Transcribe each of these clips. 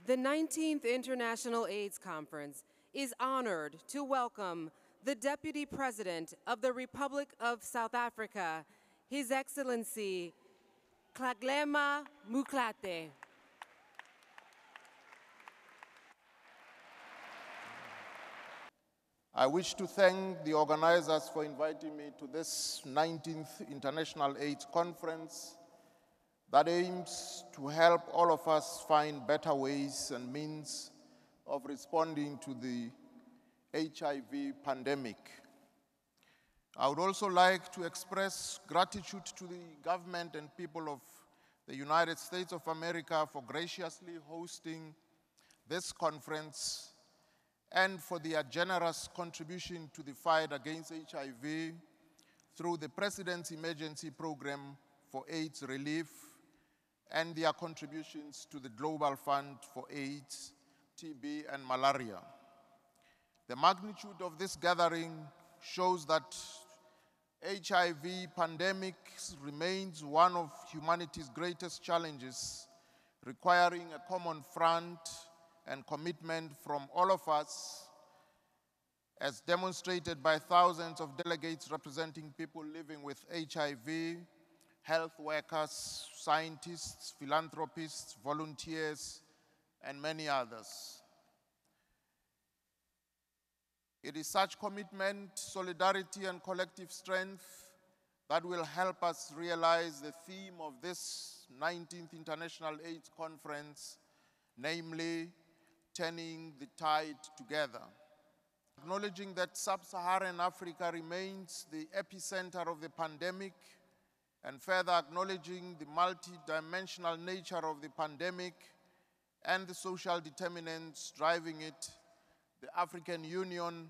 The 19th International AIDS Conference is honored to welcome the Deputy President of the Republic of South Africa, His Excellency President Motlanthe. I wish to thank the organizers for inviting me to this 19th International AIDS Conference that aims to help all of us find better ways and means of responding to the HIV pandemic. I would also like to express gratitude to the government and people of the United States of America for graciously hosting this conference and for their generous contribution to the fight against HIV through the President's Emergency Program for AIDS Relief and their contributions to the Global Fund for AIDS, TB, and malaria. The magnitude of this gathering shows that HIV pandemic remains one of humanity's greatest challenges, requiring a common front and commitment from all of us, as demonstrated by thousands of delegates representing people living with HIV, health workers, scientists, philanthropists, volunteers, and many others. It is such commitment, solidarity, and collective strength that will help us realize the theme of this 19th International AIDS Conference, namely, turning the tide together. Acknowledging that sub-Saharan Africa remains the epicenter of the pandemic, and further acknowledging the multi-dimensional nature of the pandemic and the social determinants driving it, the African Union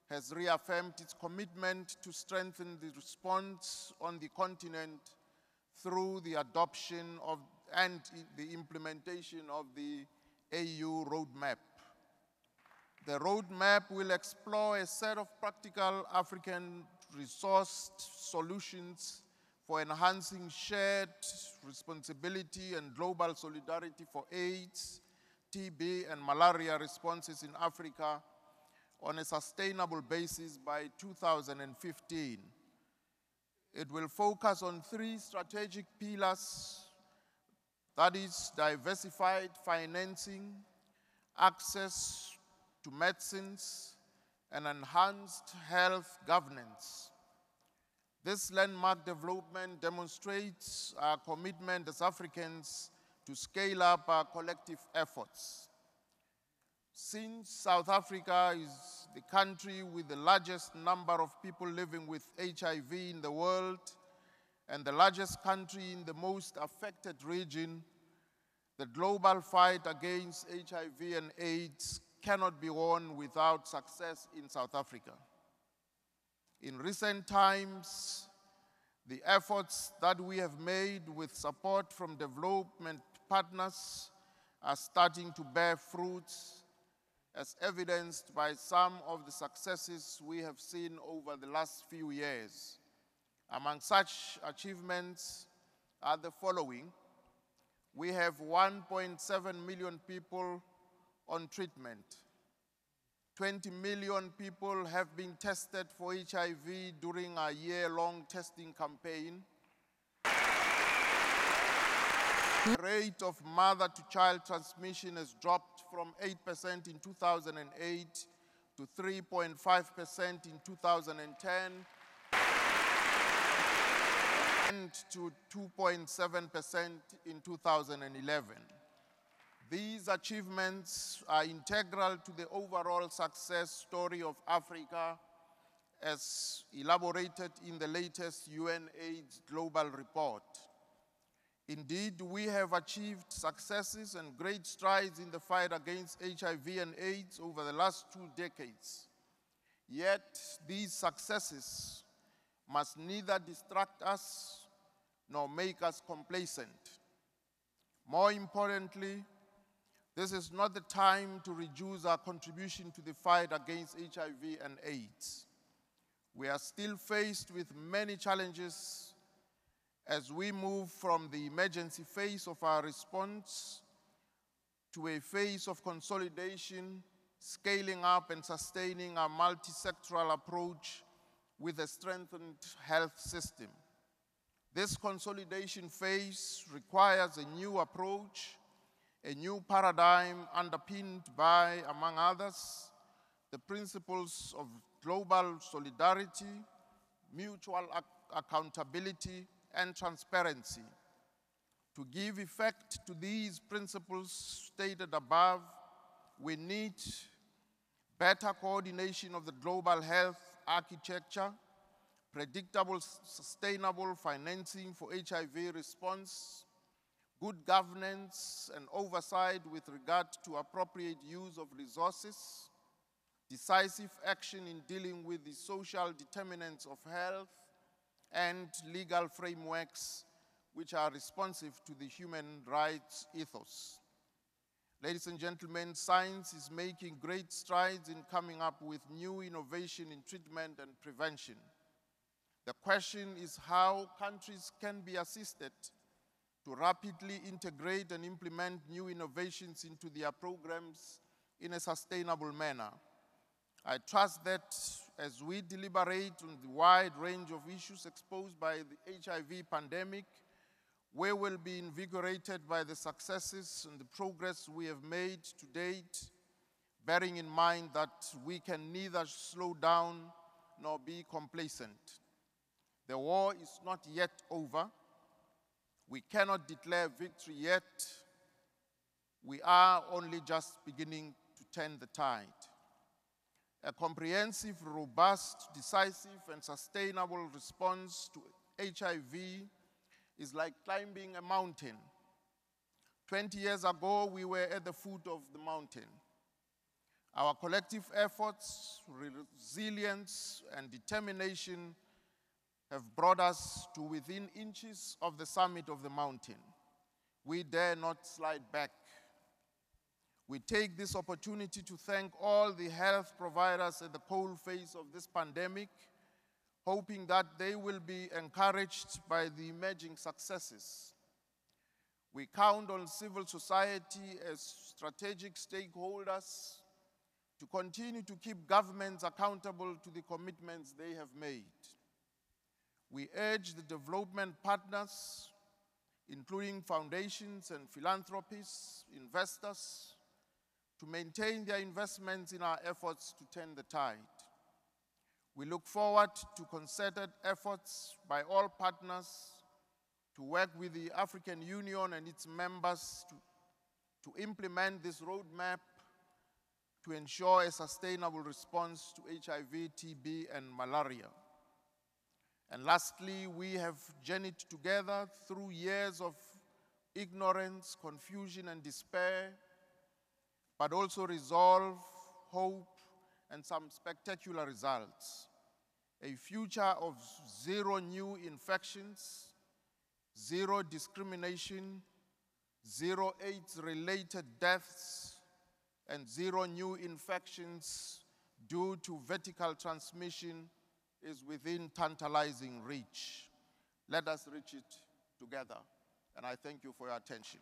has reaffirmed its commitment to strengthen the response on the continent through the adoption of and the implementation of the AU roadmap. The roadmap will explore a set of practical African resourced solutions for enhancing shared responsibility and global solidarity for AIDS, TB, and malaria responses in Africa on a sustainable basis by 2015. It will focus on three strategic pillars, that is, diversified financing, access to medicines, and enhanced health governance. This landmark development demonstrates our commitment as Africans to scale up our collective efforts. Since South Africa is the country with the largest number of people living with HIV in the world and the largest country in the most affected region, the global fight against HIV and AIDS cannot be won without success in South Africa. In recent times, the efforts that we have made with support from development partners are starting to bear fruits, as evidenced by some of the successes we have seen over the last few years. Among such achievements are the following. We have 1.7 million people on treatment. 20 million people have been tested for HIV during a year-long testing campaign. The rate of mother-to-child transmission has dropped from 8% in 2008 to 3.5% in 2010 and to 2.7% in 2011. These achievements are integral to the overall success story of Africa as elaborated in the latest UN AIDS Global Report. Indeed, we have achieved successes and great strides in the fight against HIV and AIDS over the last 2 decades. Yet, these successes must neither distract us nor make us complacent. More importantly, this is not the time to reduce our contribution to the fight against HIV and AIDS. We are still faced with many challenges as we move from the emergency phase of our response to a phase of consolidation, scaling up and sustaining a multi-sectoral approach with a strengthened health system. This consolidation phase requires a new approach, a new paradigm underpinned by, among others, the principles of global solidarity, mutual accountability, and transparency. To give effect to these principles stated above, we need better coordination of the global health architecture, predictable, sustainable financing for HIV response, good governance and oversight with regard to appropriate use of resources, decisive action in dealing with the social determinants of health, and legal frameworks which are responsive to the human rights ethos. Ladies and gentlemen, science is making great strides in coming up with new innovation in treatment and prevention. The question is how countries can be assisted to rapidly integrate and implement new innovations into their programs in a sustainable manner. I trust that as we deliberate on the wide range of issues exposed by the HIV pandemic, we will be invigorated by the successes and the progress we have made to date, bearing in mind that we can neither slow down nor be complacent. The war is not yet over. We cannot declare victory yet. We are only just beginning to turn the tide. A comprehensive, robust, decisive, and sustainable response to HIV is like climbing a mountain. 20 years ago, we were at the foot of the mountain. Our collective efforts, resilience, and determination have brought us to within inches of the summit of the mountain. We dare not slide back. We take this opportunity to thank all the health providers at the coalface of this pandemic, hoping that they will be encouraged by the emerging successes. We count on civil society as strategic stakeholders to continue to keep governments accountable to the commitments they have made. We urge the development partners, including foundations and philanthropists, investors, to maintain their investments in our efforts to turn the tide. We look forward to concerted efforts by all partners to work with the African Union and its members to implement this roadmap to ensure a sustainable response to HIV, TB, and malaria. And lastly, we have journeyed together through years of ignorance, confusion, and despair, but also resolve, hope, and some spectacular results. A future of zero new infections, zero discrimination, zero AIDS-related deaths, and zero new infections due to vertical transmission is within tantalizing reach. Let us reach it together. And I thank you for your attention.